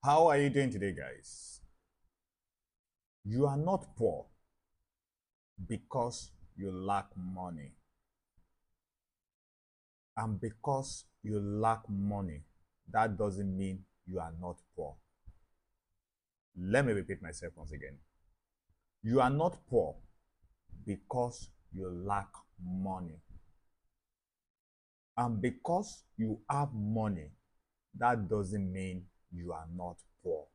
How are you doing today, guys? You are not poor because you lack money. And because you lack money, that doesn't mean you are not poor. Let me repeat myself once again. You are not poor because you lack money. And because you have money, that doesn't mean you are not poor.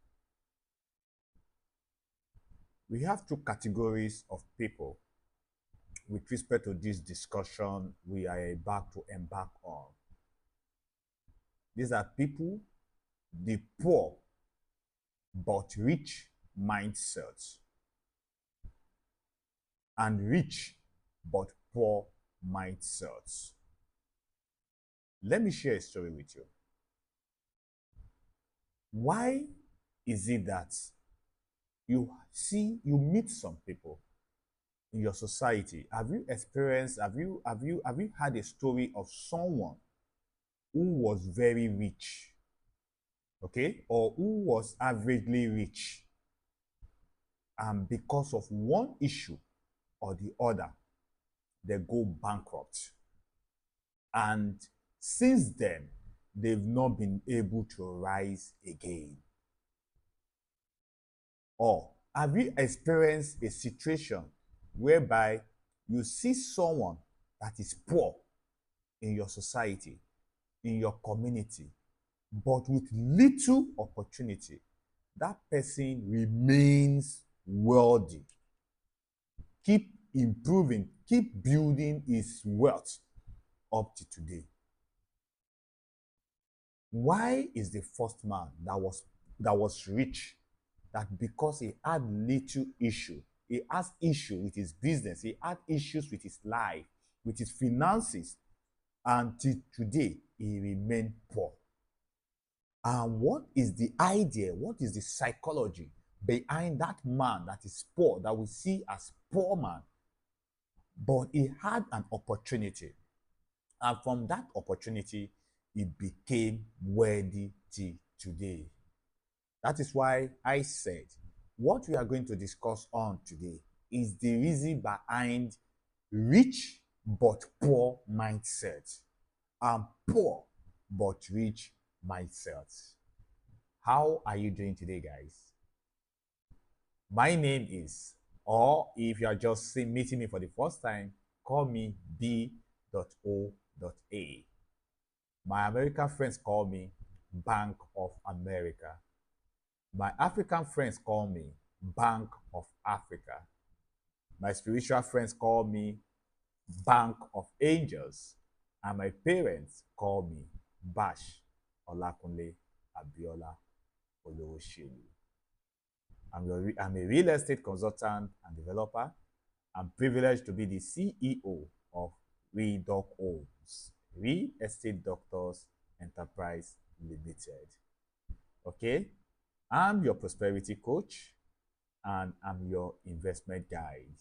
We have two categories of people with respect to this discussion we are about to embark on. These are people, the poor but rich mindsets, and rich but poor mindsets. Let me share a story with you. Why is it that you meet some people in your society? Have you had a story of someone who was very rich, okay, or who was averagely rich, and because of one issue or the other, they go bankrupt? And since then, they've not been able to rise again. Or have you experienced a situation whereby you see someone that is poor in your society, in your community, but with little opportunity, that person remains wealthy, keep improving, keep building his wealth up to today? Why is the first man that was rich, that because he had little issue, he has issue with his business, he had issues with his life, with his finances, and till today he remained poor? And what is the idea? What is the psychology behind that man that is poor, that we see as poor man, but he had an opportunity, and from that opportunity he became wealthy till today? That is why I said what we are going to discuss on today is the reason behind rich but poor mindset and poor but rich mindset. How are you doing today, guys? My name is, or if you are just meeting me for the first time, call me B.O.A. My American friends call me Bank of America. My African friends call me Bank of Africa. My spiritual friends call me Bank of Angels. And my parents call me Bash Olakunle Abiola Olowoshelu. I'm a real estate consultant and developer. I'm privileged to be the CEO of Redoc Homes, Real Estate Doctors Enterprise Limited. Okay? I'm your prosperity coach and I'm your investment guide.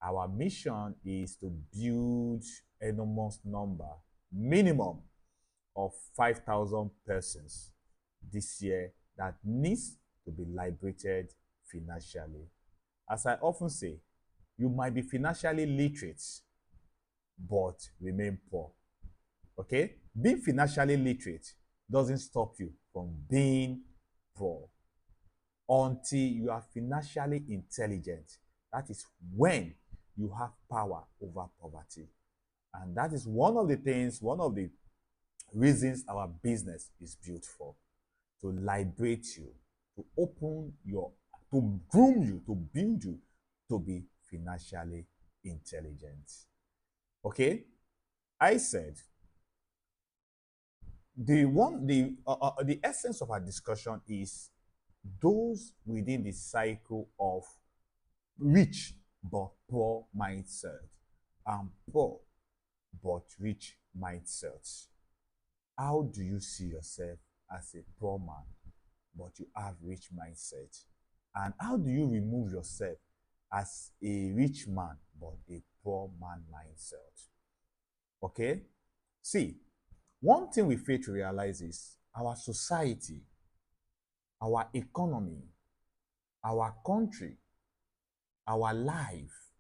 Our mission is to build enormous number, minimum of 5,000 persons this year that needs to be liberated financially. As I often say, you might be financially literate, but remain poor. Okay? Being financially literate doesn't stop you from being poor until you are financially intelligent. That is when you have power over poverty. And that is one of the things, one of the reasons our business is built for: to liberate you, to open your, to groom you, to build you to be financially intelligent. Okay? I said the essence of our discussion is those within the cycle of rich but poor mindset and poor but rich mindset. How do you see yourself as a poor man but you have rich mindset? And how do you remove yourself as a rich man but a poor man mindset? Okay? See, one thing we fail to realize is our society our economy, our country, our life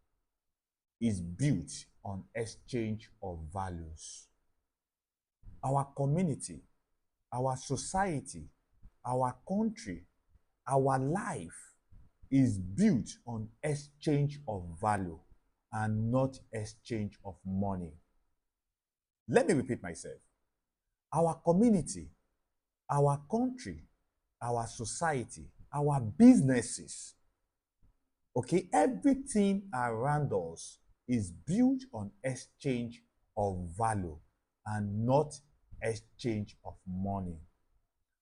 is built on exchange of values. Our community, our society, our country, our life is built on exchange of value and not exchange of money. Let me repeat myself. Our community, our country, our society, our businesses, okay, everything around us is built on exchange of value and not exchange of money.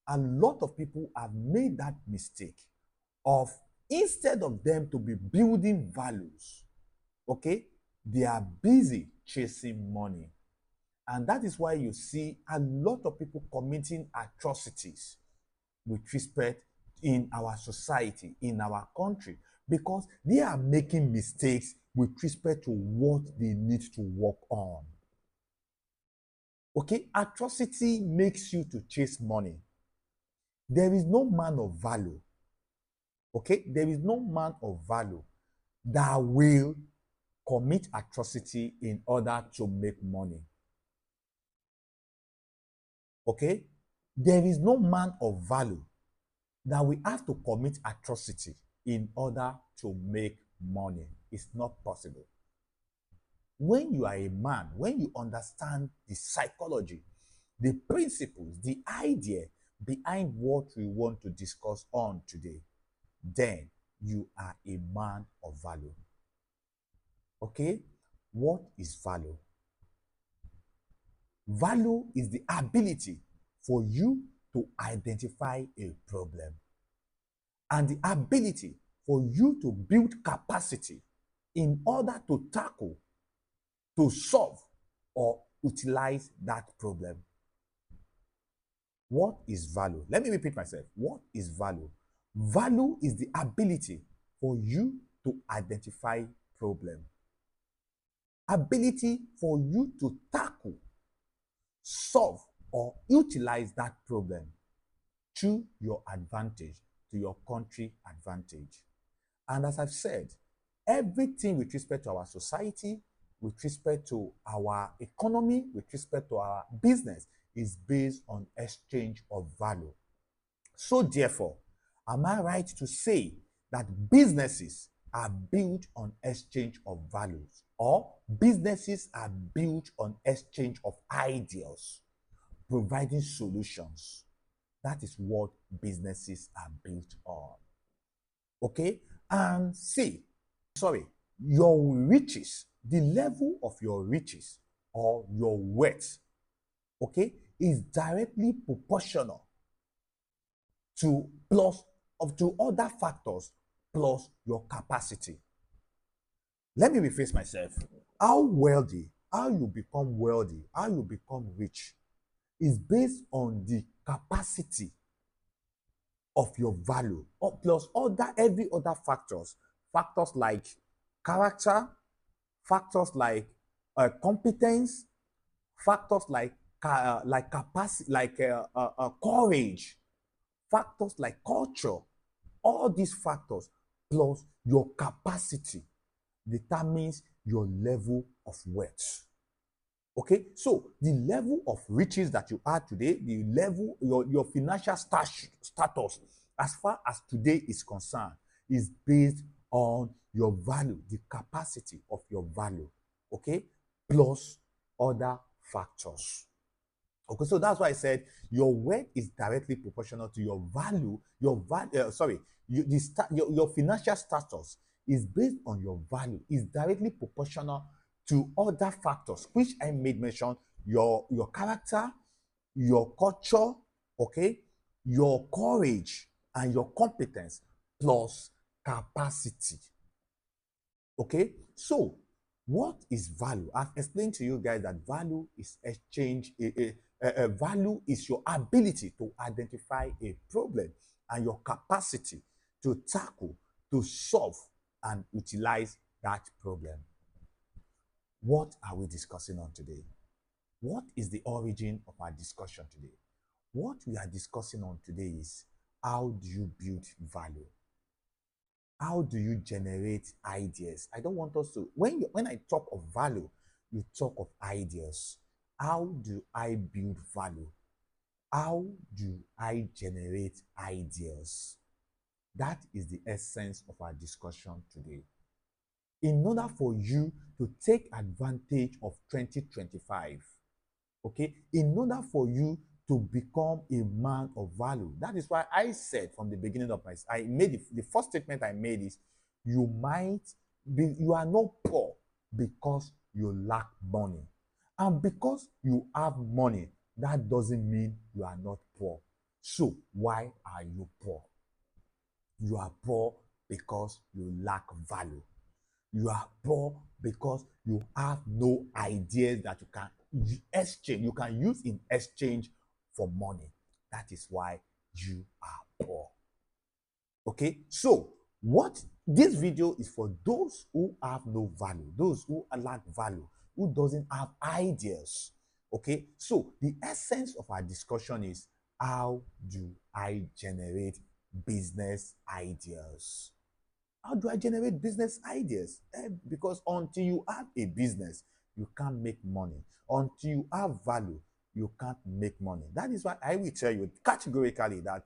A lot of people have made that mistake of, instead of them to be building values, okay, they are busy chasing money. And that is why you see a lot of people committing atrocities with respect in our society, in our country, because they are making mistakes with respect to what they need to work on. Okay, atrocity makes you to chase money. There is no man of value. Okay, there is no man of value that will commit atrocity in order to make money. Okay, there is no man of value that we have to commit atrocity in order to make money. It's not possible. When you are a man, when you understand the psychology, the principles, the idea behind what we want to discuss on today, then you are a man of value. Okay? What is value? Value is the ability for you to identify a problem and the ability for you to build capacity in order to tackle, to solve, or utilize that problem. What is value? Let me repeat myself. What is value? Value is the ability for you to identify problem. Ability for you to tackle, solve, or utilize that problem to your advantage, to your country advantage. And as I've said, everything with respect to our society, with respect to our economy, with respect to our business is based on exchange of value. So therefore, am I right to say that businesses are built on exchange of values, or businesses are built on exchange of ideas, providing solutions? That is what businesses are built on. Okay? And see, your riches, the level of your riches or your wealth, okay, is directly proportional to other factors plus your capacity. Let me rephrase myself. How you become wealthy, how you become rich is based on the capacity of your value, or plus every other factors like character, factors like competence, factors like capacity, like courage, factors like culture. All these factors plus your capacity determines your level of wealth. Okay, so the level of riches that you are today, the level, your financial status, as far as today is concerned, is based on your value, the capacity of your value, okay, plus other factors. Okay, so that's why I said your wealth is directly proportional to your value. Your financial status is based on your value, is directly proportional to other factors, which I made mention: your character, your culture, okay, your courage, and your competence, plus capacity. Okay, so what is value? I've explained to you guys that value is exchange. Value is your ability to identify a problem and your capacity to tackle, to solve, and utilize that problem. What are we discussing on today? What is the origin of our discussion today? What we are discussing on today is how do you build value? How do you generate ideas? I don't want us to, when I talk of value, you talk of ideas. How do I build value? How do I generate ideas? That is the essence of our discussion today. In order for you to take advantage of 2025, okay, in order for you to become a man of value, that is why I said from the beginning of my, I made the first statement I made is, you are not poor because you lack money. And because you have money, that doesn't mean you are not poor. So why are you poor? You are poor because you lack value. You are poor because you have no ideas that you can exchange, you can use in exchange for money. That is why you are poor. Okay, so what this video is for, those who have no value, those who lack value, who doesn't have ideas. Okay, so the essence of our discussion is, how do I generate business ideas? How do I generate business ideas? Because until you have a business, you can't make money. Until you have value, you can't make money. That is why I will tell you categorically that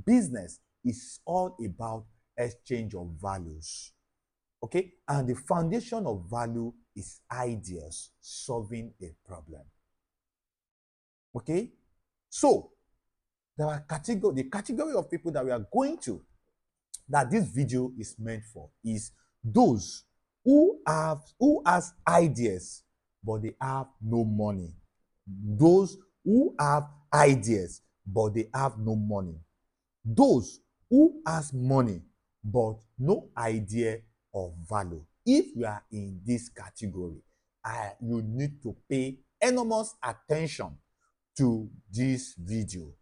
business is all about exchange of values. Okay? And the foundation of value is ideas, solving a problem. Okay? So, there are the category of people that we are going to, that this video is meant for, is those who has ideas but they have no money. Those who have ideas but they have no money. Those who has money but no idea of value. If you are in this category, you need to pay enormous attention to this video.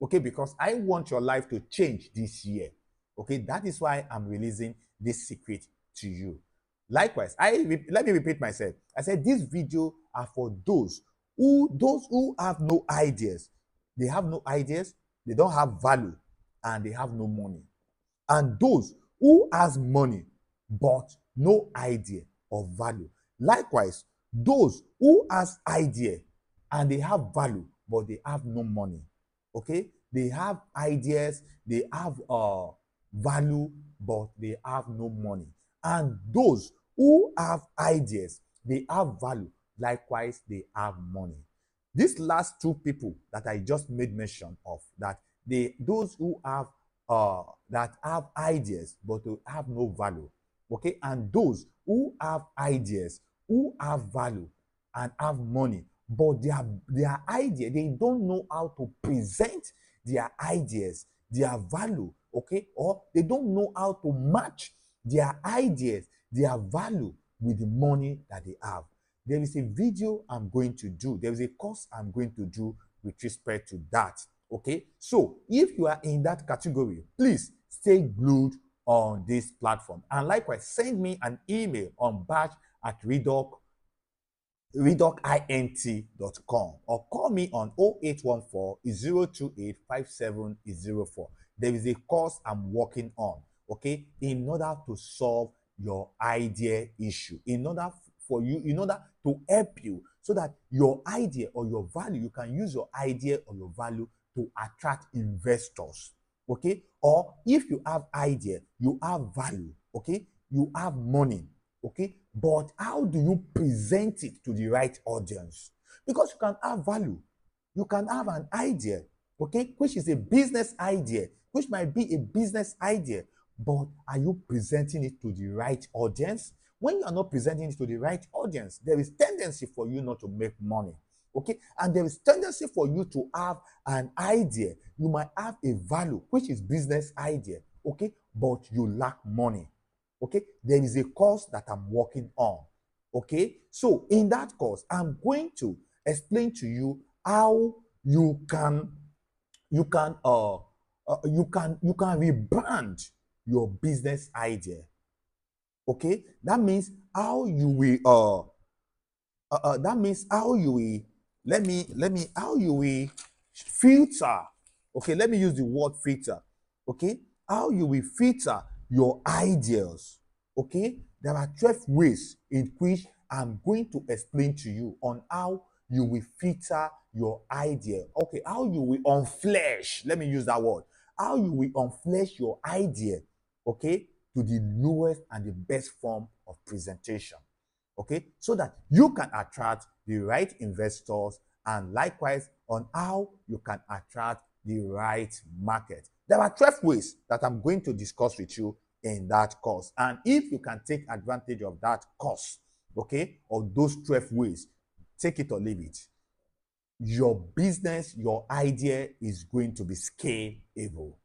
Okay, because I want your life to change this year. Okay, that is why I'm releasing this secret to you. Likewise, let me repeat myself. I said this video are for those who have no ideas. They have no ideas, they don't have value, and they have no money. And those who has money but no idea of value. Likewise, those who has idea and they have value but they have no money. Okay, they have ideas, they have value, but they have no money. And those who have ideas, they have value, likewise they have money. These last two people that I just made mention of, that those who have that have ideas but to have no value, okay, and those who have ideas, who have value and have money, but their idea, they don't know how to present their ideas, their value, okay, or they don't know how to match their ideas, their value with the money that they have. There is a video I'm going to do, there is a course I'm going to do with respect to that. Okay, so if you are in that category, please stay glued on this platform. And likewise, send me an email on batch@redocint.com or call me on 0814-028-5704. There is a course I'm working on, okay, in order to solve your idea issue, in order to help you so that your idea or your value, you can use your idea or your value to attract investors. Okay, or if you have idea, you have value, okay, you have money, okay, but how do you present it to the right audience? Because you can have value, you can have an idea, okay, which is a business idea, which might be a business idea, but are you presenting it to the right audience? When you are not presenting it to the right audience, there is tendency for you not to make money. Okay, and there is tendency for you to have an idea. You might have a value, which is business idea, okay, but you lack money. Okay, there is a course that I'm working on. Okay, so in that course, I'm going to explain to you how you can rebrand your business idea. Okay, that means how you will that means how you will how you will filter. Okay, let me use the word filter. Okay? How you will filter your ideas. Okay? There are 12 ways in which I'm going to explain to you on how you will filter your idea. Okay, how you will unflesh, let me use that word. How you will unflesh your idea, okay, to the lowest and the best form of presentation. Okay, so that you can attract the right investors, and likewise on how you can attract the right market. There are 12 ways that I'm going to discuss with you in that course. And if you can take advantage of that course, okay, of those 12 ways, take it or leave it. Your business, your idea is going to be scalable.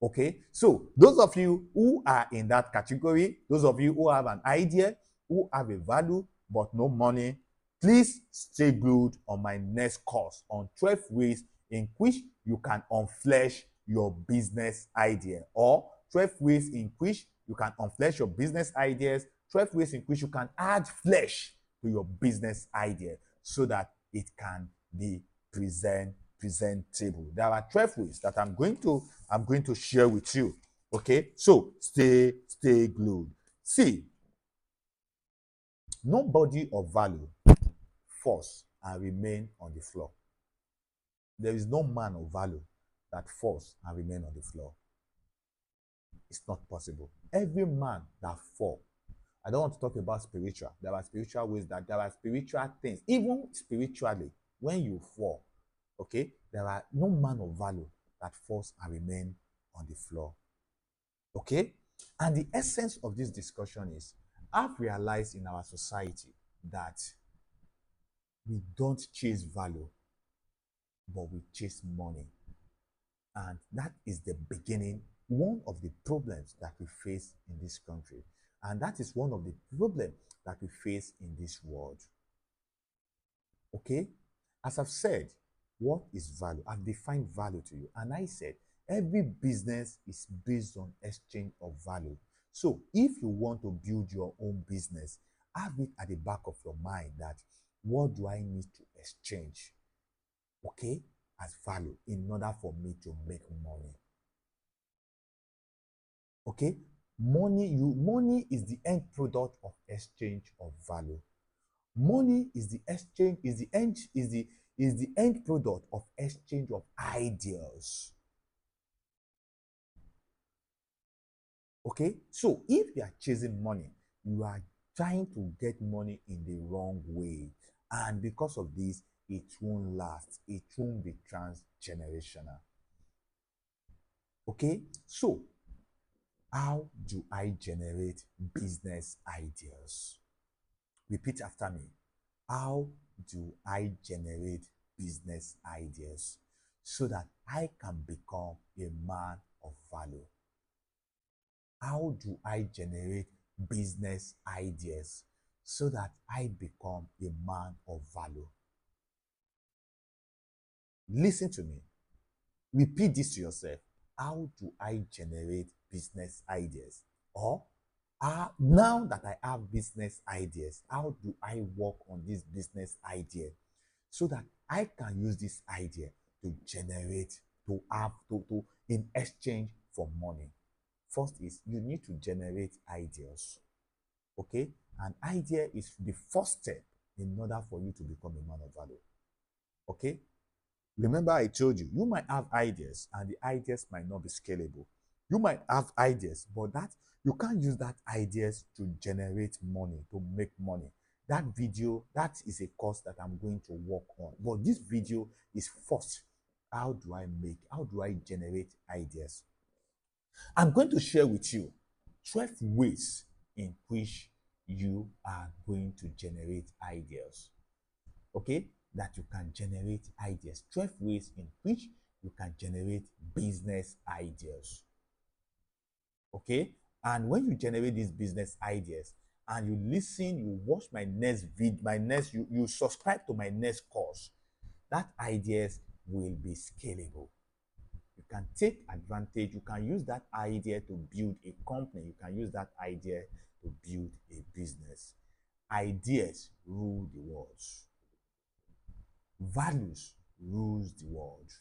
Okay, so those of you who are in that category, those of you who have an idea, who have a value but no money, please stay glued on my next course on 12 ways in which you can unflesh your business idea, or 12 ways in which you can unflesh your business ideas, 12 ways in which you can add flesh to your business idea so that it can be presentable. There are 12 ways that I'm going to share with you. Okay, so stay glued. See, nobody of value falls and remain on the floor. There is no man of value that falls and remain on the floor. It's not possible. Every man that fall, I don't want to talk about spiritual. There are spiritual ways, that there are spiritual things. Even spiritually, when you fall, okay, there are no man of value that falls and remain on the floor. Okay? And the essence of this discussion is, I've realized in our society that we don't chase value, but we chase money. And that is the beginning, one of the problems that we face in this country. And that is one of the problems that we face in this world. Okay? As I've said, what is value? I've defined value to you. And I said, every business is based on exchange of value. So if you want to build your own business, have it at the back of your mind that, what do I need to exchange, okay, as value in order for me to make money? Okay? Money is the end product of exchange of value. Money is the exchange, is the end product of exchange of ideas. Okay? So if you are chasing money, you are trying to get money in the wrong way. And because of this, it won't last. It won't be transgenerational. Okay? So, how do I generate business ideas? Repeat after me. How do I generate business ideas so that I can become a man of value? How do I generate business ideas so that I become a man of value? Listen to me. Repeat this to yourself. How do I generate business ideas? Or now that I have business ideas, how do I work on this business idea so that I can use this idea to generate, to have, to in exchange for money? First is, you need to generate ideas. Okay? An idea is the first step in order for you to become a man of value. Okay? Remember, I told you, you might have ideas and the ideas might not be scalable. You might have ideas, but that you can't use that ideas to generate money, to make money. That video, that is a course that I'm going to work on. But this video is first, how do I generate ideas? I'm going to share with you 12 ways in which you are going to generate ideas. Okay? That you can generate ideas. 12 ways in which you can generate business ideas. Okay? And when you generate these business ideas and you listen, you watch my next video, you subscribe to my next course, that ideas will be scalable. You can take advantage, you can use that idea to build a company, you can use that idea to build a business. Ideas rule the world. Values rules the world.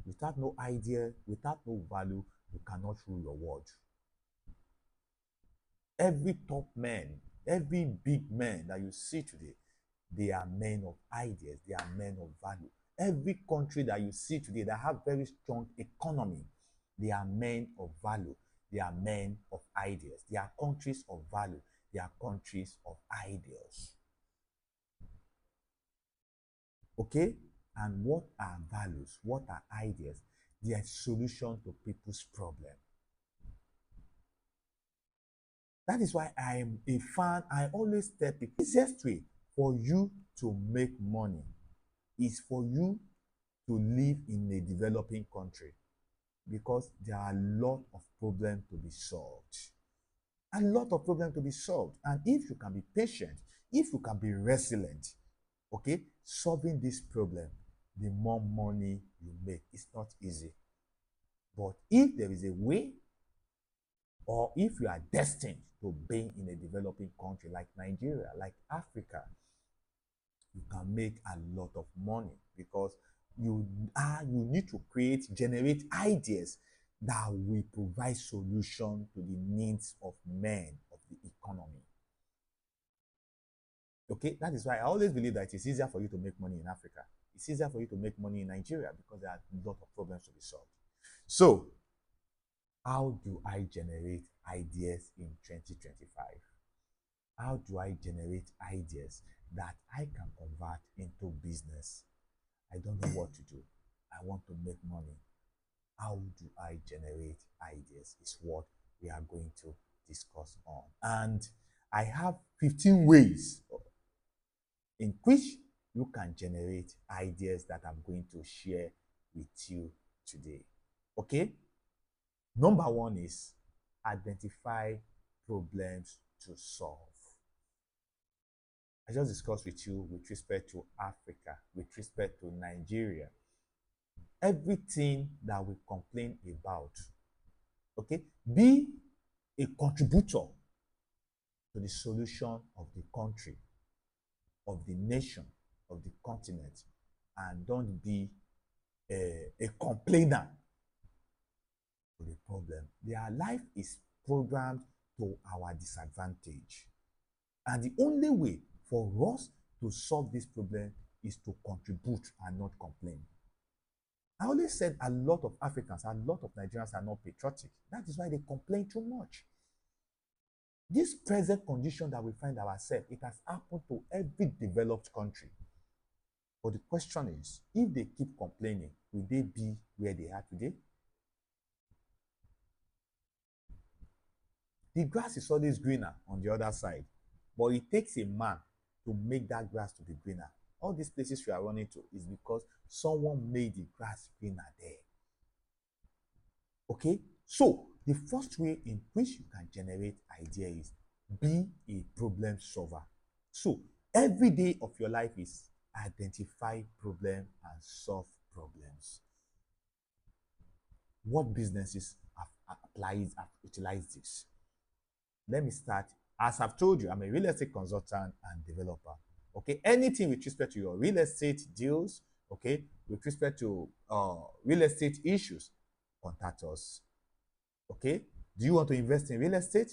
Without no idea, without no value, you cannot rule your world. Every top man, every big man that you see today, they are men of ideas, they are men of value. Every country that you see today that have very strong economy, they are men of value, they are men of ideas, they are countries of value, they are countries of ideals. Okay? And what are values? What are ideas? They are solution to people's problem. That is why I am a fan. I always tell people, the easiest way for you to make money is for you to live in a developing country, because there are a lot of problems to be solved. A lot of problems to be solved. And if you can be patient, if you can be resilient, okay, solving this problem, the more money you make. It's not easy. But if there is a way, or if you are destined to be in a developing country like Nigeria, like Africa, you can make a lot of money, because you need to generate ideas that will provide solution to the needs of men of the economy. Okay, that is why I always believe that it's easier for you to make money in Africa. It's easier for you to make money in Nigeria, because there are a lot of problems to be solved. So, how do I generate ideas in 2025? How do I generate ideas that I can convert into business? I don't know what to do. I want to make money. How do I generate ideas is what we are going to discuss on. And I have 15 ways in which you can generate ideas that I'm going to share with you today. Okay? Number one is identify problems to solve. I just discussed with you with respect to Africa, with respect to Nigeria. Everything that we complain about, okay, be a contributor to the solution of the country, of the nation, of the continent, and don't be a complainer to the problem. Their life is programmed to our disadvantage. And the only way for us to solve this problem is to contribute and not complain. I always said a lot of Africans, a lot of Nigerians are not patriotic. That is why they complain too much. This present condition that we find ourselves, it has happened to every developed country. But the question is, if they keep complaining, will they be where they are today? The grass is always greener on the other side, but it takes a man to make that grass to be greener. All these places we are running to is because someone made the grass greener there. Okay? So, the first way in which you can generate idea is be a problem solver. So, every day of your life is identify problem and solve problems. What businesses have utilized this? Let me start. As I've told you, I'm a real estate consultant and developer. Okay, anything with respect to your real estate deals, okay, with respect to real estate issues, contact us. Okay, do you want to invest in real estate?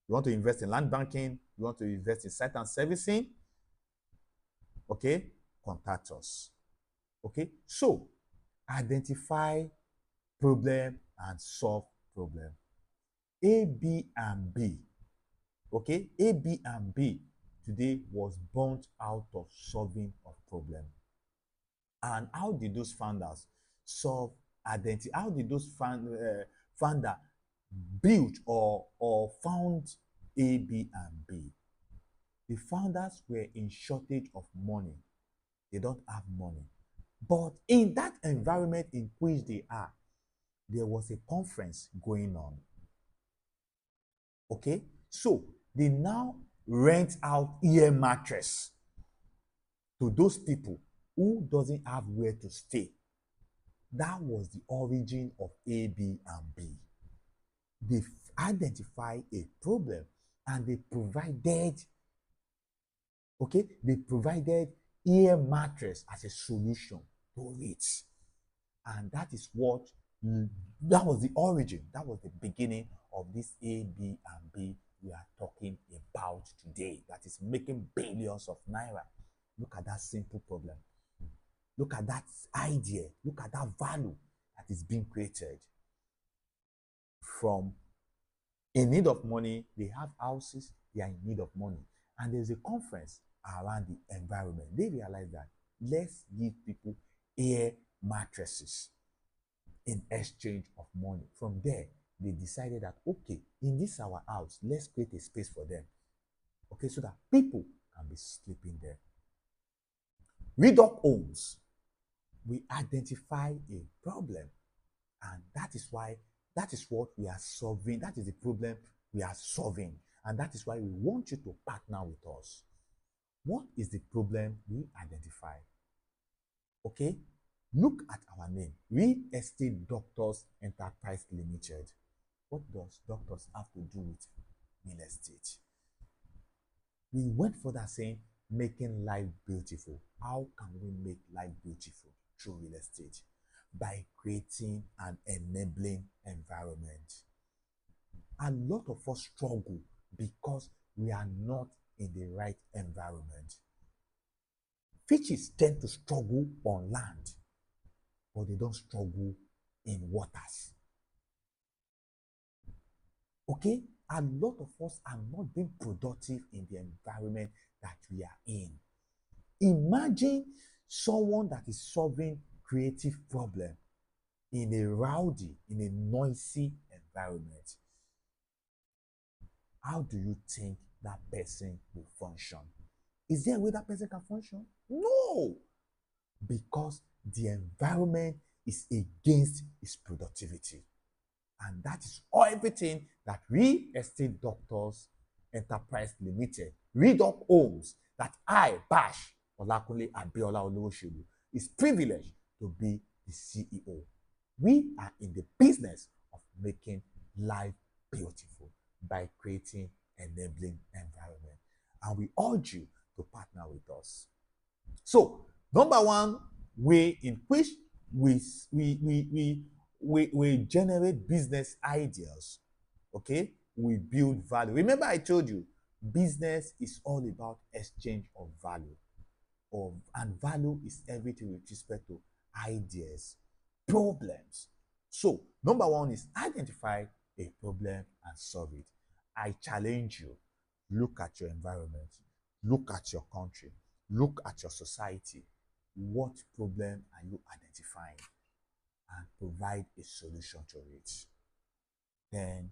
You want to invest in land banking? You want to invest in site and servicing? Okay, contact us. Okay, so identify problem and solve problem. A, B, and B. Okay, A, B, and B today was born out of solving of problem. And how did those founders solve identity? How did those founder build or found A, B, and B? The founders were in shortage of money. They don't have money. But in that environment in which they are, there was a conference going on. Okay, so they now rent out ear mattress to those people who doesn't have where to stay. That was the origin of A, B, and B. They identified a problem and they provided, ear mattress as a solution to it. And that is what, that was the origin, that was the beginning of this A, B, and B we are talking about today, that is making billions of naira. Look at that simple problem. Look at that idea. Look at that value that is being created. From in need of money, they have houses, they are in need of money. And there's a conference around the environment. They realize that let's give people air mattresses in exchange of money. From there, they decided that, okay, in this our house, let's create a space for them. Okay, so that people can be sleeping there. Reduct homes. We identify a problem, and that is what we are solving. That is the problem we are solving, and that is why we want you to partner with us. What is the problem we identify? Okay, look at our name, Real Estate Doctors Enterprise Limited. What does doctors have to do with real estate? We went further saying making life beautiful. How can we make life beautiful through real estate? By creating an enabling environment. A lot of us struggle because we are not in the right environment. Fishes tend to struggle on land, but they don't struggle in waters. Okay? A lot of us are not being productive in the environment that we are in. Imagine someone that is solving creative problem in a rowdy, in a noisy environment. How do you think that person will function? Is there a way that person can function? No, because the environment is against his productivity. And that is everything that Real Estate Doctors Enterprise Limited, Reduct Homes, that I, Bash Olakunle Abiola Oluwoselu, is privileged to be the CEO. We are in the business of making life beautiful by creating enabling environment. And we urge you to partner with us. So, number one way in which we generate business ideas, okay? We build value. Remember I told you, business is all about exchange of value. And value is everything with respect to ideas, problems. So, number one is identify a problem and solve it. I challenge you, look at your environment, look at your country, look at your society. What problem are you identifying? And provide a solution to it. Then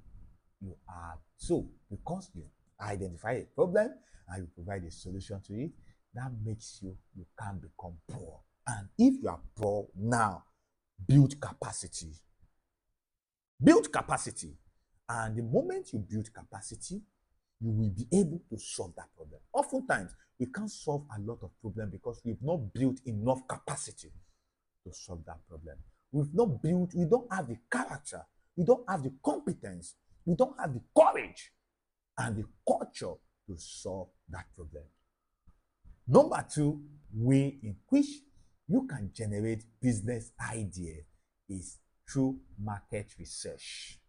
you are, so because you identify a problem and you provide a solution to it, that makes you can't become poor. And if you are poor now, build capacity. Build capacity. And the moment you build capacity, you will be able to solve that problem. Oftentimes, we can't solve a lot of problems because we've not built enough capacity to solve that problem. We don't have the character, we don't have the competence, we don't have the courage and the culture to solve that problem. Number two way in which you can generate business ideas is through market research.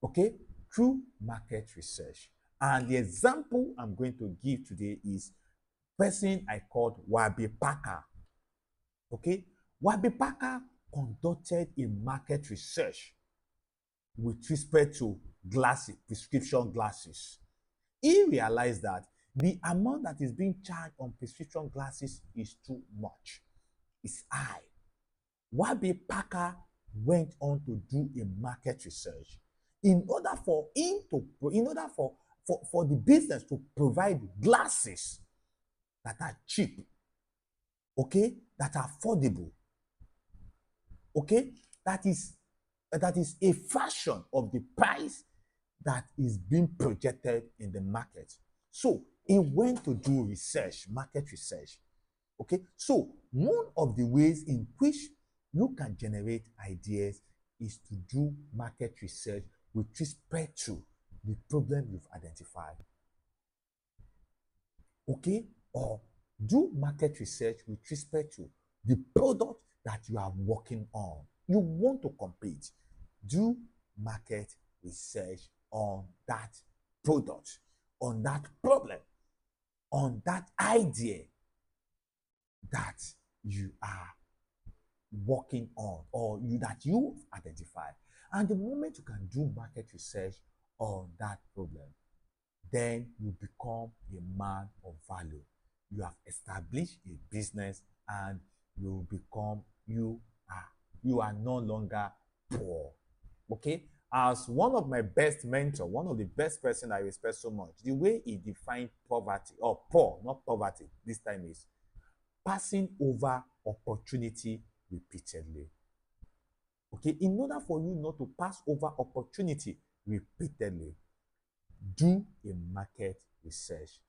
Okay? Through market research. And the example I'm going to give today is person I called Warby Parker. Okay? Warby Parker conducted a market research with respect to glasses, prescription glasses. He realized that the amount that is being charged on prescription glasses is too much. It's high. Warby Parker went on to do a market research in order for the business to provide glasses that are cheap, okay, that are affordable, okay, that is a fraction of the price that is being projected in the market. So he went to do research, market research. Okay, so one of the ways in which you can generate ideas is to do market research with respect to the problem you've identified. Okay, or do market research with respect to the product that you are working on. You want to compete. Do market research on that product, on that problem, on that idea that you are working on or that you identify. And the moment you can do market research on that problem, then you become a man of value. You have established a business and you are no longer poor. Okay? As one of my best mentors, one of the best person I respect so much, the way he defined poverty, or poor, not poverty, this time is passing over opportunity repeatedly. Okay? In order for you not to pass over opportunity repeatedly, do a market research.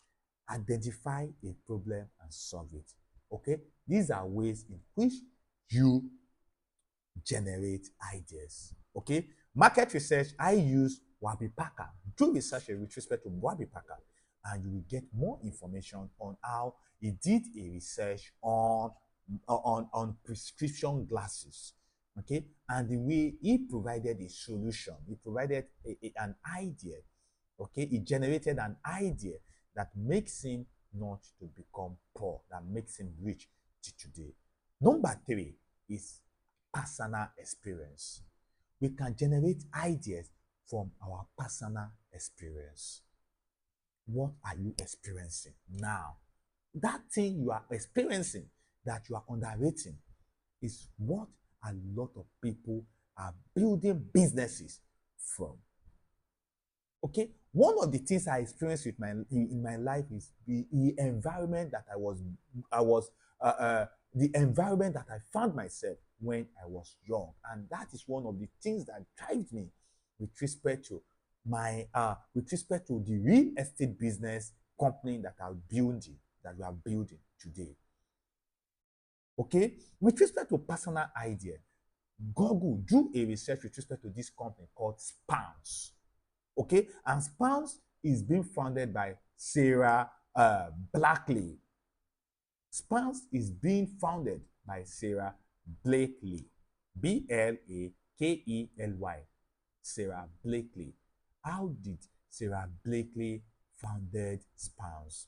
Identify a problem and solve it. Okay? These are ways in which you generate ideas. Okay? Market research, I use Warby Parker. Do research with respect to Warby Parker, and you will get more information on how he did a research on prescription glasses. Okay? And the way he provided a solution, he provided an idea. Okay? He generated an idea that makes him not to become poor, that makes him rich today. Number 3 is personal experience. We can generate ideas from our personal experience. What are you experiencing now? That thing you are experiencing that you are underrating is what a lot of people are building businesses from. Okay, one of the things I experienced in my life is the environment that the environment that I found myself when I was young, and that is one of the things that drives me with respect to the real estate business company that we are building today. Okay, with respect to personal idea, Google do a research with respect to this company called Spams. Okay, and Spams is being founded by Sarah Blakely. Spams is being founded by Sarah Blakely, Blakely, Sarah Blakely. How did Sarah Blakely founded Spams?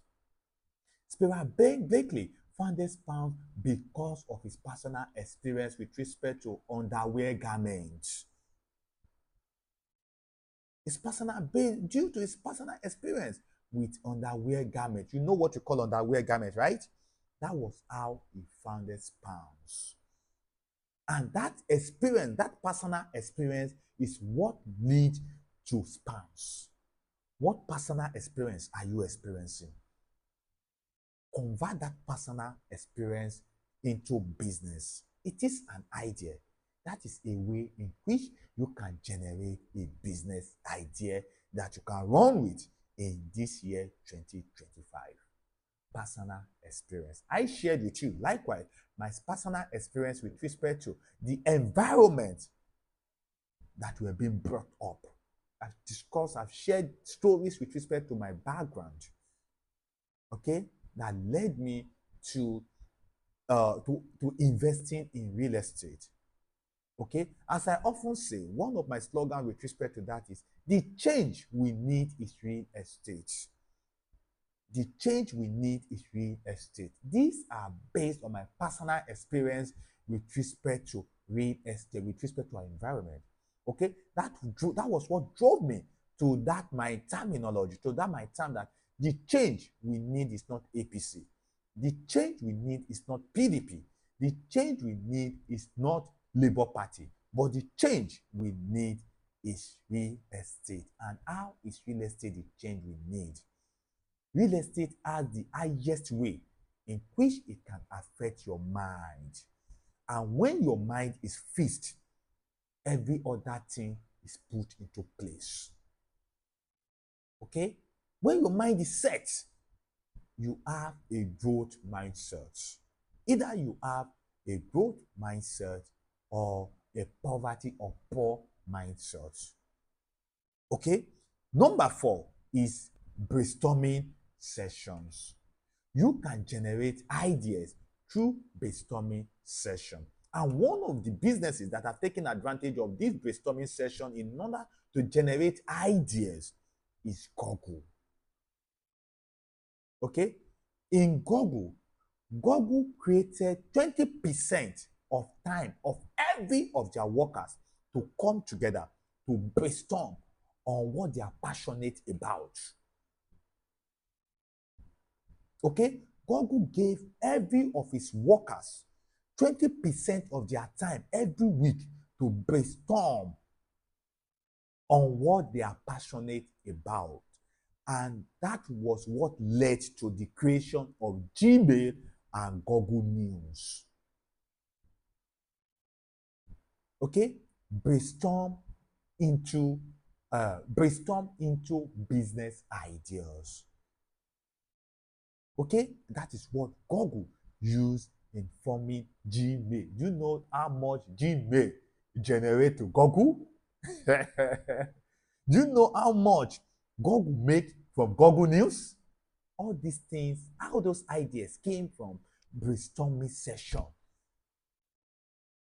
Sarah Blakely founded Spams because of his personal experience with respect to underwear garments. Due to his personal experience with underwear garments. You know what you call underwear garments, right? That was how he founded Spams. And that experience, that personal experience, is what leads to Spams. What personal experience are you experiencing? Convert that personal experience into business. It is an idea. That is a way in which you can generate a business idea that you can run with in this year 2025. Personal experience. I shared with you, likewise, my personal experience with respect to the environment that we're being brought up. I've shared stories with respect to my background, okay, that led me to investing in real estate. Okay, as I often say, one of my slogans with respect to that is the change we need is real estate. The change we need is real estate. These are based on my personal experience with respect to real estate, with respect to our environment. Okay, that was what drove me to that my terminology, to that my term that the change we need is not APC. The change we need is not PDP. The change we need is not Labour Party. But the change we need is real estate. And how is real estate the change we need? Real estate has the highest way in which it can affect your mind. And when your mind is fixed, every other thing is put into place. Okay? When your mind is set, you have a growth mindset. Either you have a growth mindset or a poverty or poor mindset. Okay? Number 4 is brainstorming sessions. You can generate ideas through brainstorming session. And one of the businesses that have taken advantage of this brainstorming session in order to generate ideas is Google. Okay? In Google created 20% of time of every of their workers to come together to brainstorm on what they are passionate about. Okay? Google gave every of its workers 20% of their time every week to brainstorm on what they are passionate about. And that was what led to the creation of Gmail and Google News. Okay? Brainstorm into business ideas. Okay? That is what Google used in forming Gmail. Do you know how much Gmail generate to Google? Do you know how much Google make from Google News? All these things, all those ideas came from brainstorming session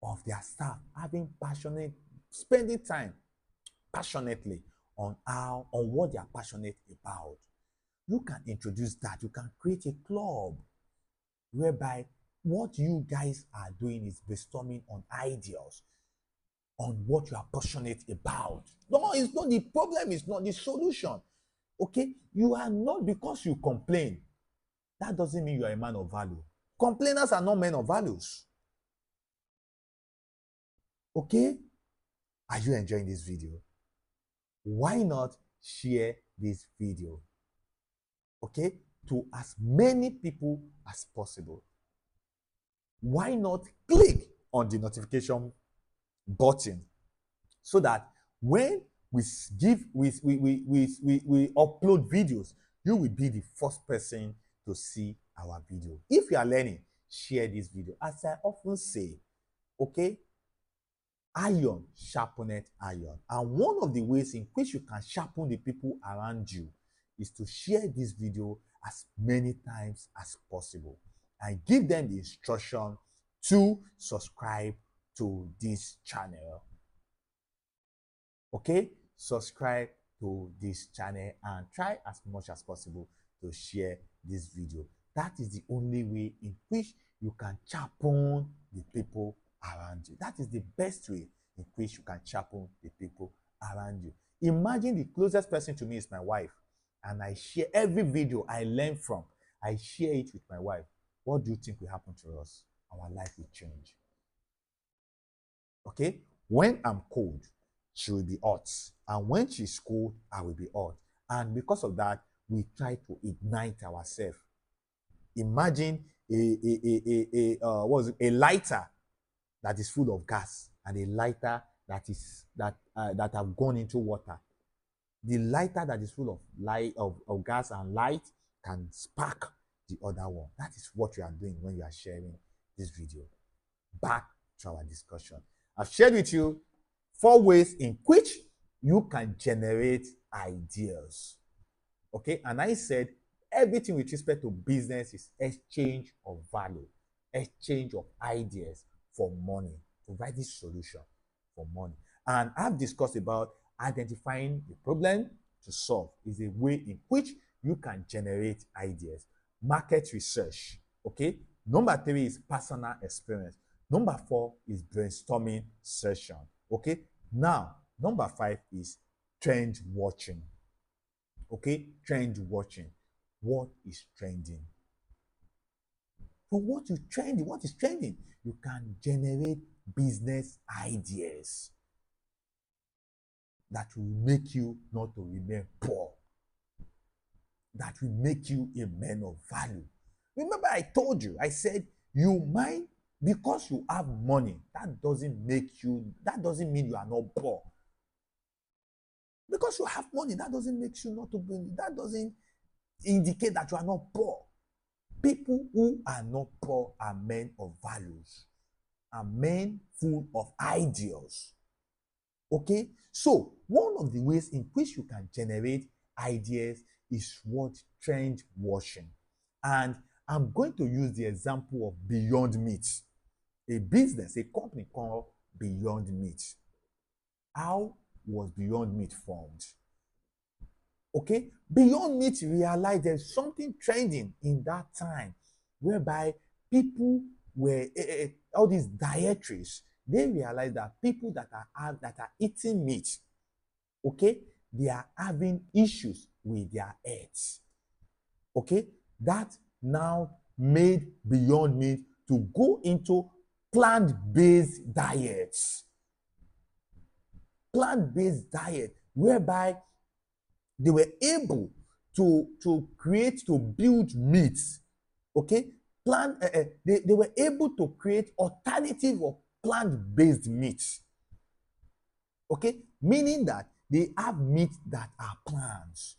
of their staff spending time passionately on what they are passionate about. You can introduce that. You can create a club whereby what you guys are doing is brainstorming on ideas, on what you are passionate about. No, it's not the problem, it's not the solution. Okay? You are not, because you complain, that doesn't mean you are a man of value. Complainers are not men of values. Okay? Are you enjoying this video? Why not share this video? Okay? To as many people as possible. Why not click on the notification button so that when we upload videos, you will be the first person to see our video. If you are learning, share this video. As I often say, okay, iron sharpeneth iron. And one of the ways in which you can sharpen the people around you is to share this video as many times as possible and give them the instruction to subscribe to this channel. Okay? Subscribe to this channel and try as much as possible to share this video. That is the only way in which you can sharpen the people around you. That is the best way in which you can sharpen the people around you. Imagine the closest person to me is my wife, and I share every video I learn from. I share it with my wife. What do you think will happen to us? Our life will change. Okay? When I'm cold, she will be hot. And when she's cold, I will be hot. And because of that, we try to ignite ourselves. Imagine a lighter that is full of gas and a lighter that have gone into water. The lighter that is full of gas and light can spark the other one. That is what you are doing when you are sharing this video. Back to our discussion. I've shared with you 4 ways in which you can generate ideas. Okay, and I said everything with respect to business is exchange of value, exchange of ideas for money, providing solution for money. And I've discussed about identifying the problem to solve is a way in which you can generate ideas. Market research, okay? Number 3 is personal experience. Number 4 is brainstorming session, okay? Now, number 5 is trend watching. Okay, trend watching. What is trending? So what is trending? You can generate business ideas that will make you not to remain poor, that will make you a man of value. Remember, I told you, I said you might, because you have money, that doesn't mean you are not poor. Because you have money, that doesn't make you not to be, that doesn't indicate that you are not poor. People who are not poor are men of values, are men full of ideas. Okay? So, one of the ways in which you can generate ideas is what trend watching. And I'm going to use the example of Beyond Meat. a business, a company called Beyond Meat. How was Beyond Meat formed? Okay, Beyond Meat realized there's something trending in that time, whereby people were all these dietaries. They realized that people that are eating meat, okay, they are having issues with their heads. Okay, that now made Beyond Meat to go into plant-based diets. Plant-based diet, whereby they were able to create, to build meat. Okay, they were able to create alternative of plant-based meat. Okay, meaning that they have meat that are plants.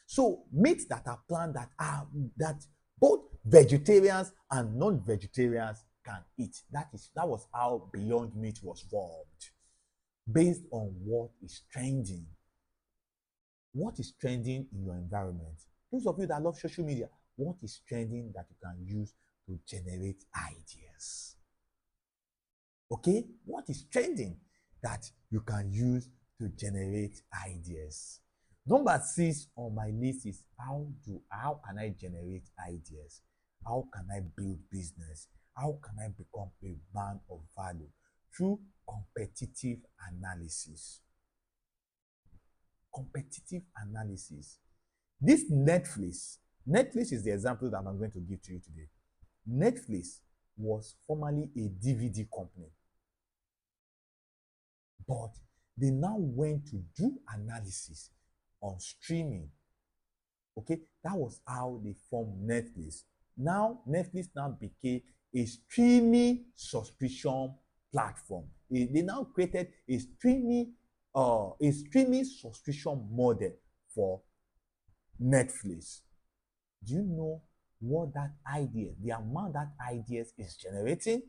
So meat that are plant, that both vegetarians and non-vegetarians can eat. That was how Beyond Meat was formed, based on what is trending. What is trending in your environment? Those of you that love social media, what is trending that you can use to generate ideas? Okay, what is trending that you can use to generate ideas? Number 6 on my list is how can I generate ideas? How can I build business? How can I become a man of value? Through competitive analysis. Competitive analysis. This Netflix is the example that I'm going to give to you today. Netflix was formerly a DVD company, but they now went to do analysis on streaming. Okay, that was how they formed Netflix. Now Netflix now became a streaming subscription platform. They now created a streaming subscription model for Netflix. Do you know what that idea, the amount that ideas is generating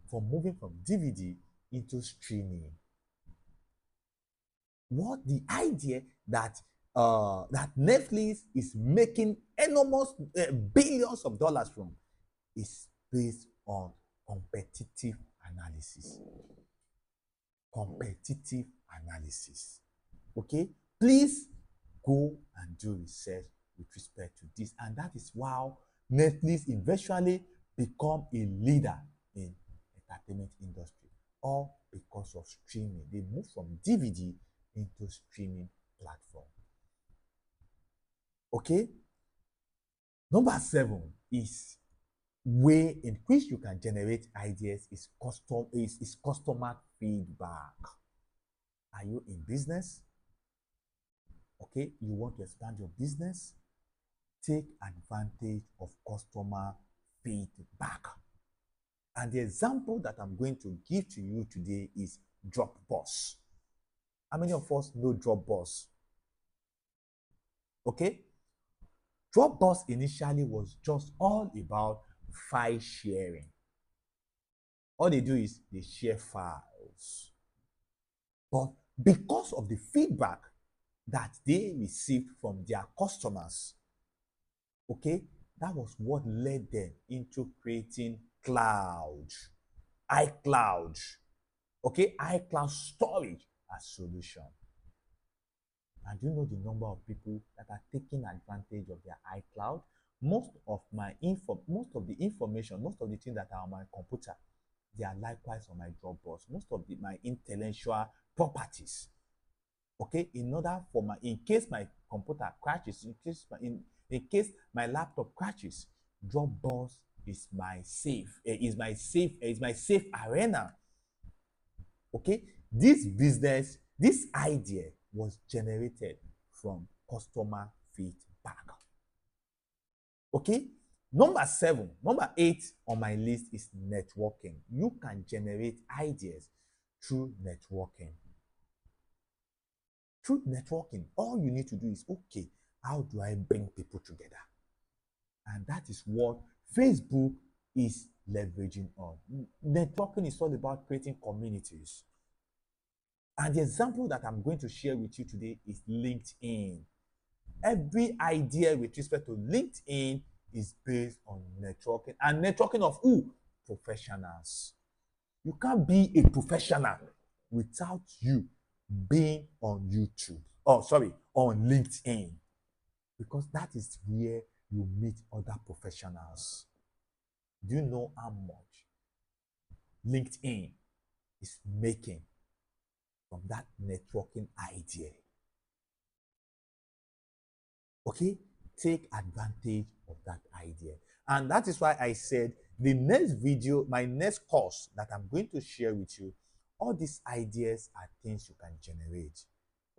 from moving from DVD into streaming? What the idea that Netflix is making enormous billions of dollars from is based on competitive analysis. Competitive analysis. Okay, please go and do research with respect to this, and that is why Netflix eventually become a leader in entertainment industry, all because of streaming. They move from DVD into streaming platform. Okay, number 7 is way in which you can generate ideas is customer feedback. Are you in business? Okay, you want to expand your business? Take advantage of customer feedback. And the example that I'm going to give to you today is Dropbox. How many of us know Dropbox? Okay, Dropbox initially was just all about file sharing. All they do is they share files. But because of the feedback that they received from their customers, okay, that was what led them into creating iCloud, okay, iCloud storage as solution. And do you know the number of people that are taking advantage of their iCloud? Most of the information, most of the things that are on my computer, they are likewise on my Dropbox. Most of my intellectual properties. Okay, in case my computer crashes, in case my laptop crashes, Dropbox is my safe arena. Okay, this idea was generated from customer feedback. Okay, number 8 on my list is networking. You can generate ideas through networking. Through networking, all you need to do is, okay, how do I bring people together? And that is what Facebook is leveraging on. Networking is all about creating communities. And the example that I'm going to share with you today is LinkedIn. Every idea with respect to LinkedIn is based on networking. And networking of who? professionals. You can't be a professional without you being on YouTube. Oh, sorry, on LinkedIn. Because that is where you meet other professionals. Do you know how much LinkedIn is making from that networking idea? Okay? Take advantage of that idea. And that is why I said the next video, my next course that I'm going to share with you, all these ideas are things you can generate.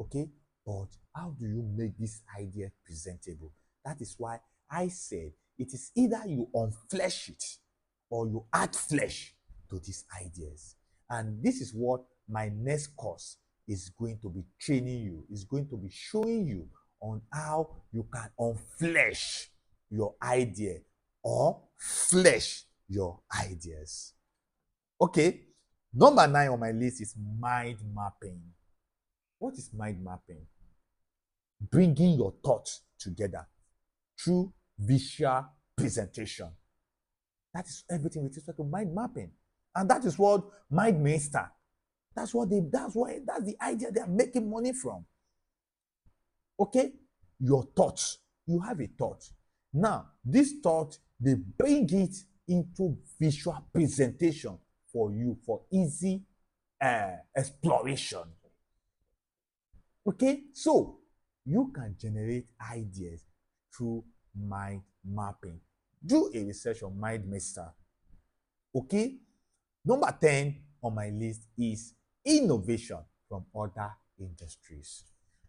Okay? But how do you make this idea presentable? That is why I said it is either you unflesh it or you add flesh to these ideas. And this is what my next course is going to be training you, is going to be showing you on how you can unflesh your idea or flesh your ideas. Okay, number 9 on my list is mind mapping. What is mind mapping? Bringing your thoughts together through visual presentation. That is everything with respect to mind mapping. And that is what MindMaster, that's the idea they are making money from. Okay? Your thoughts. You have a thought. Now, this thought, they bring it into visual presentation for you for easy exploration. Okay? So, you can generate ideas through mind mapping. Do a research on MindMaster. Okay? Number 10 on my list is innovation from other industries.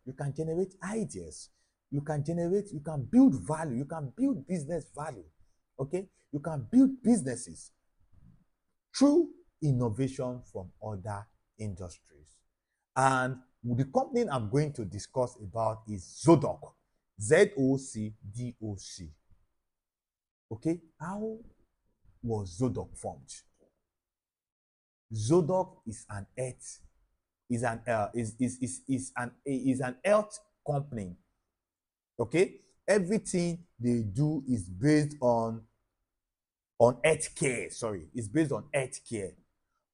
You can generate ideas. You can build value. You can build business value. Okay? You can build businesses through innovation from other industries. And the company I'm going to discuss about is Zocdoc. Zocdoc. Okay? How was Zocdoc formed? Zocdoc is an health company. Okay, everything they do is based on health care. Sorry, it's based on health care,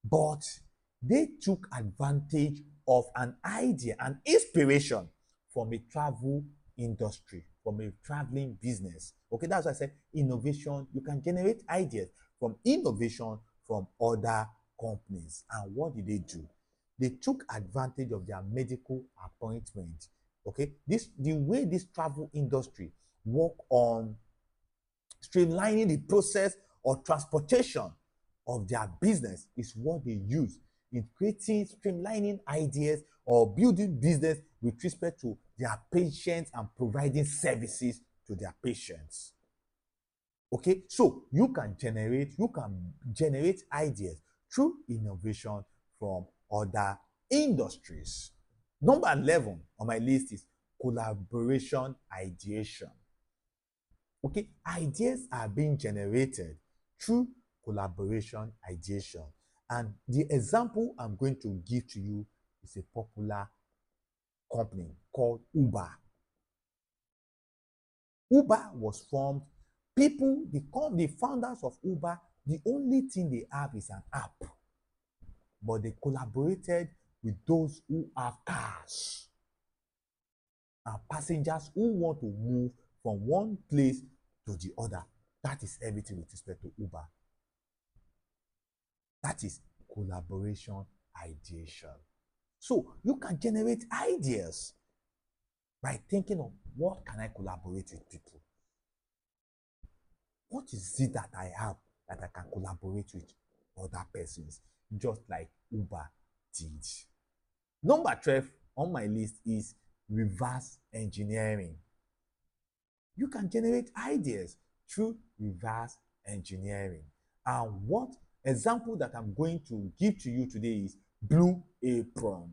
but they took advantage of an idea, an inspiration from a travel industry, from a traveling business. Okay, that's why I said innovation. You can generate ideas from innovation from other companies. And what did they do? They took advantage of their medical appointment. Okay, the way this travel industry work on streamlining the process or transportation of their business is what they use in creating streamlining ideas or building business with respect to their patients and providing services to their patients. Okay, so you can generate ideas through innovation from other industries. Number 11 on my list is collaboration ideation. Okay, ideas are being generated through collaboration ideation. And the example I'm going to give to you is a popular company called Uber. Uber was formed. The founders of Uber, the only thing they have is an app. But they collaborated with those who have cars and passengers who want to move from one place to the other. That is everything with respect to Uber. That is collaboration ideation. So you can generate ideas by thinking of what can I collaborate with people? What is it that I have that I can collaborate with other persons, just like Uber did? Number 12 on my list is reverse engineering. You can generate ideas through reverse engineering. And what example that I'm going to give to you today is Blue Apron.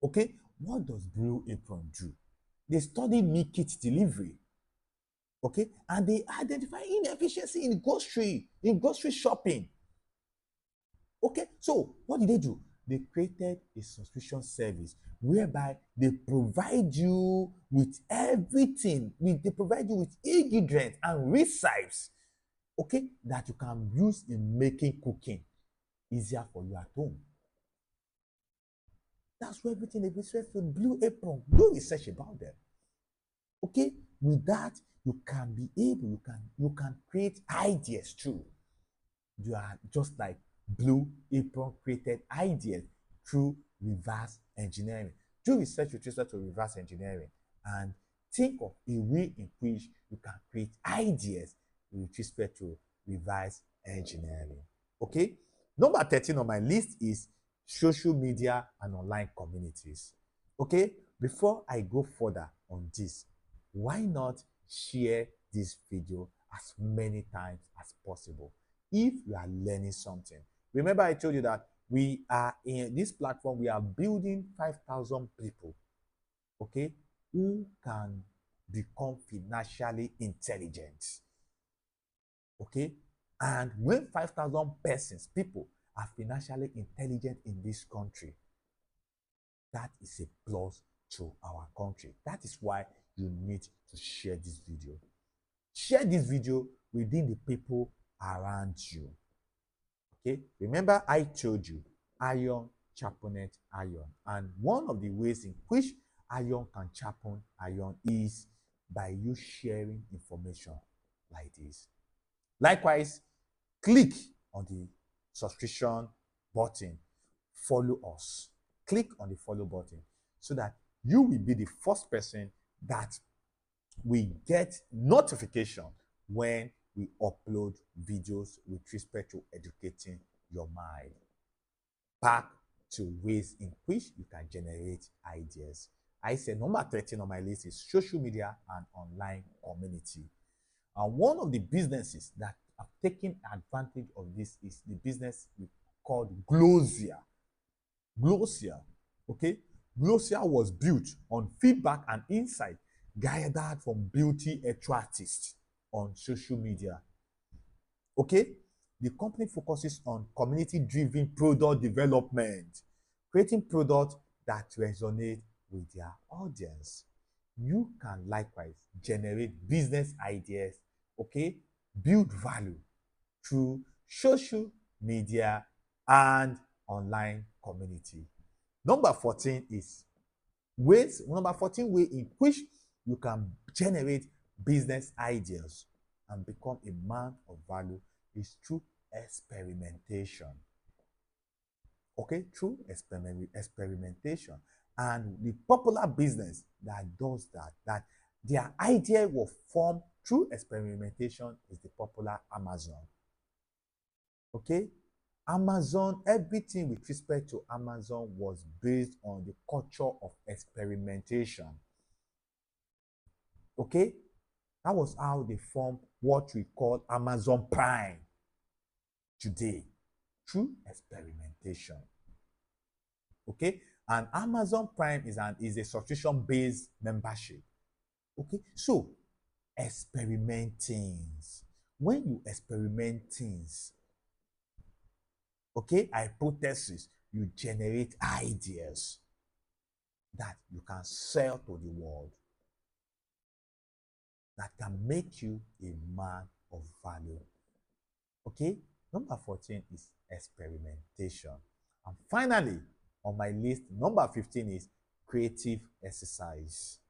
Okay, what does Blue Apron do? They study meal kit delivery. Okay, and they identify inefficiency in grocery shopping. Okay, so what did they do? They created a subscription service whereby they provide you with everything. They provide you with ingredients and recipes okay, that you can use in making cooking easier for you at home. That's where everything is research for Blue Apron. Do research about them. Okay, with that, you can be able, you can create ideas too. You are just like Blue Apron created ideas through reverse engineering. Do research with respect to reverse engineering and think of a way in which you can create ideas with respect to reverse engineering. Okay? Number 13 on my list is social media and online communities. Okay? Before I go further on this, why not share this video as many times as possible if you are learning something? Remember, I told you that we are in this platform, we are building 5,000 people, okay, who can become financially intelligent. Okay? And when 5,000 persons, people, are financially intelligent in this country, that is a plus to our country. That is why you need to share this video. Share this video within the people around you. Okay? Remember, I told you iron sharpeneth iron. And one of the ways in which iron can sharpen iron is by you sharing information like this. Likewise, click on the subscription button, follow us. Click on the follow button so that you will be the first person that we get notification when we upload videos with respect to educating your mind. Back to ways in which you can generate ideas. I said number 13 on my list is social media and online community. And one of the businesses that have taken advantage of this is the business called Glosia. Glosia, okay? Glosia was built on feedback and insight gathered from beauty artists on social media. Okay? The company focuses on community-driven product development, creating products that resonate with their audience. You can likewise generate business ideas, okay? Build value through social media and online community. Number 14 is number 14 way in which you can generate business ideas and become a man of value is through experimentation. Okay, through experimentation. And the popular business that does that their idea will form through experimentation is the popular Amazon. Okay, Amazon, everything with respect to Amazon was based on the culture of experimentation. Okay, that was how they formed what we call Amazon Prime today, through experimentation. Okay, and Amazon Prime is a subscription-based membership. Okay, so experiment things. When you experiment things, okay, hypothesis, you generate ideas that you can sell to the world, that can make you a man of value. Okay, number 14 is experimentation. And finally, on my list, number 15 is creative exercise.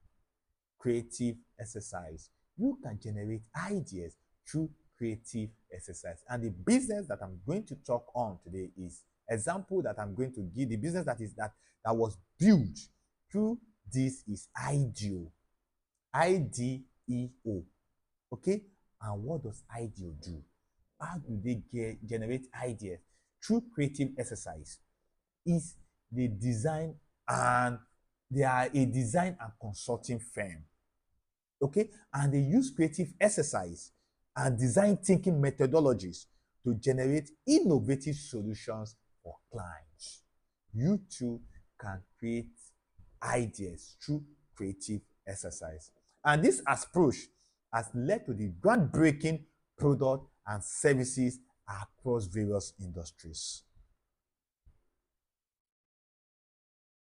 Creative exercise. You can generate ideas through creative exercise. And the business that I'm going to talk on today is example that I'm going to give. The business that was built through this is IDEO. IDEO. Okay? And what does IDEO do? How do they generate ideas? Through creative exercise. Is the design and they are a design and consulting firm. Okay, and they use creative exercise and design thinking methodologies to generate innovative solutions for clients. You too can create ideas through creative exercise. And this approach has led to the groundbreaking product and services across various industries.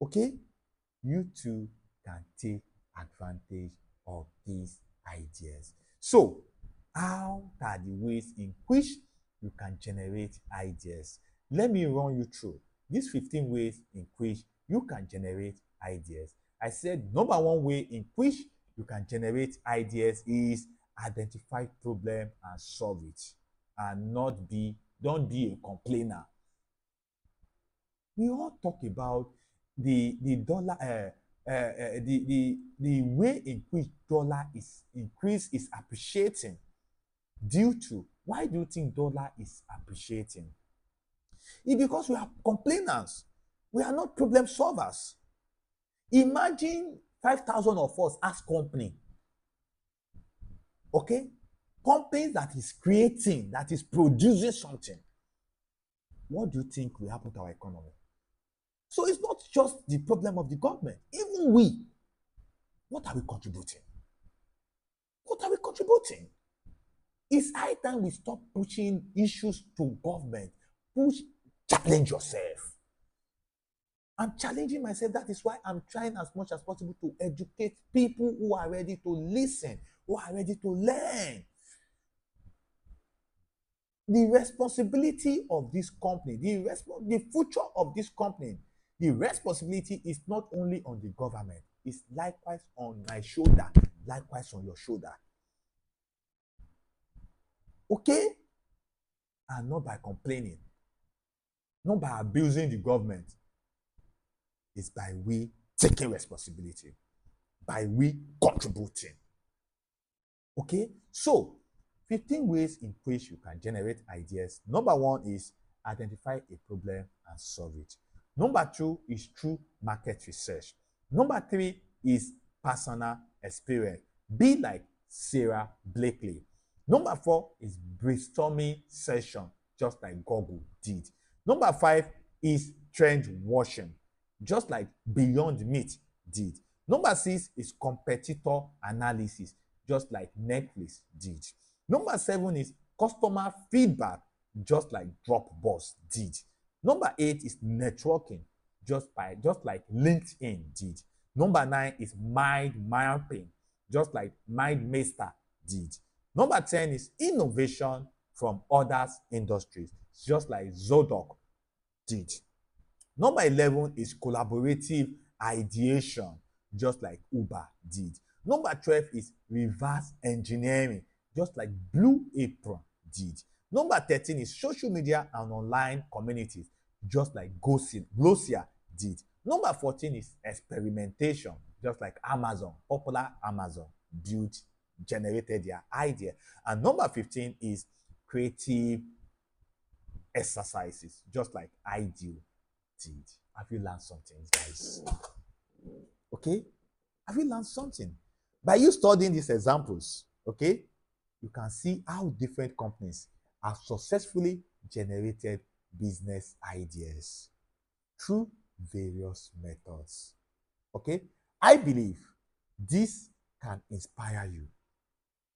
Okay, you too can take advantage of these ideas. So, how are the ways in which you can generate ideas. Let me run you through these 15 ways in which you can generate ideas. I said number one way in which you can generate ideas is identify problem and solve it, and don't be a complainer. We all talk about the dollar the way in which dollar is increase is appreciating. Due to, why do you think dollar is appreciating? It's because we are complainers. We are not problem solvers. Imagine 5,000 of us as company. Okay? Company that is creating, that is producing something. What do you think will happen to our economy? So it's not just the problem of the government. Even we, what are we contributing? What are we contributing? It's high time we stop pushing issues to government. Challenge yourself. I'm challenging myself. That is why I'm trying as much as possible to educate people who are ready to listen, who are ready to learn. The responsibility of this company, the future of this company, the responsibility is not only on the government, it's likewise on my shoulder, likewise on your shoulder. Okay? And not by complaining, not by abusing the government. It's by we taking responsibility, by we contributing. Okay? So, 15 ways in which you can generate ideas. Number one is identify a problem and solve it. Number two is through market research. Number three is personal experience. Be like Sarah Blakely. Number four is brainstorming session, just like Google did. Number five is trend watching, just like Beyond Meat did. Number six is competitor analysis, just like Netflix did. Number seven is customer feedback, just like Dropbox did. Number eight is networking, just like LinkedIn did. Number nine is mind mapping, just like MindMaster did. Number 10 is innovation from others industries, just like Zodok did. Number 11 is collaborative ideation, just like Uber did. Number 12 is reverse engineering, just like Blue Apron did. Number 13 is social media and online communities, just like Glossier did. Number 14 is experimentation, just like Amazon, popular Amazon generated their idea. And number 15 is creative exercises, just like Ideal did. Have you learned something, guys? Okay? Have you learned something? By you studying these examples, okay, you can see how different companies have successfully generated business ideas through various methods. Okay? I believe this can inspire you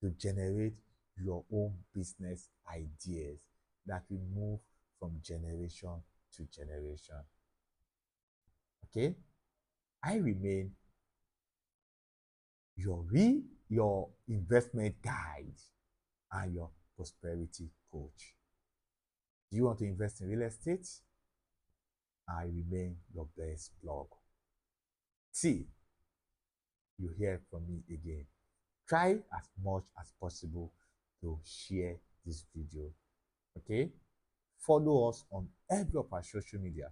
to generate your own business ideas that will move from generation to generation. Okay? I remain your investment guide and your prosperity coach. Do you want to invest in real estate? I remain your best blog. See, you hear from me again. Try as much as possible to share this video. Okay? Follow us on every of our social media.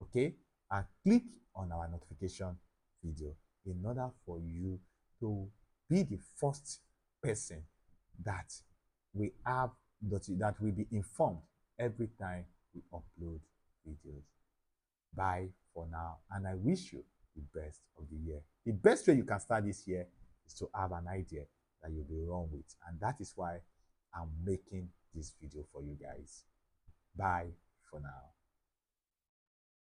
Okay? And click on our notification video in order for you to be the first person that we have that will be informed every time we upload videos. Bye for now, and I wish you the best of the year. The best way you can start this year is to have an idea that you'll be wrong with, and that is why I'm making this video for you guys. Bye for now.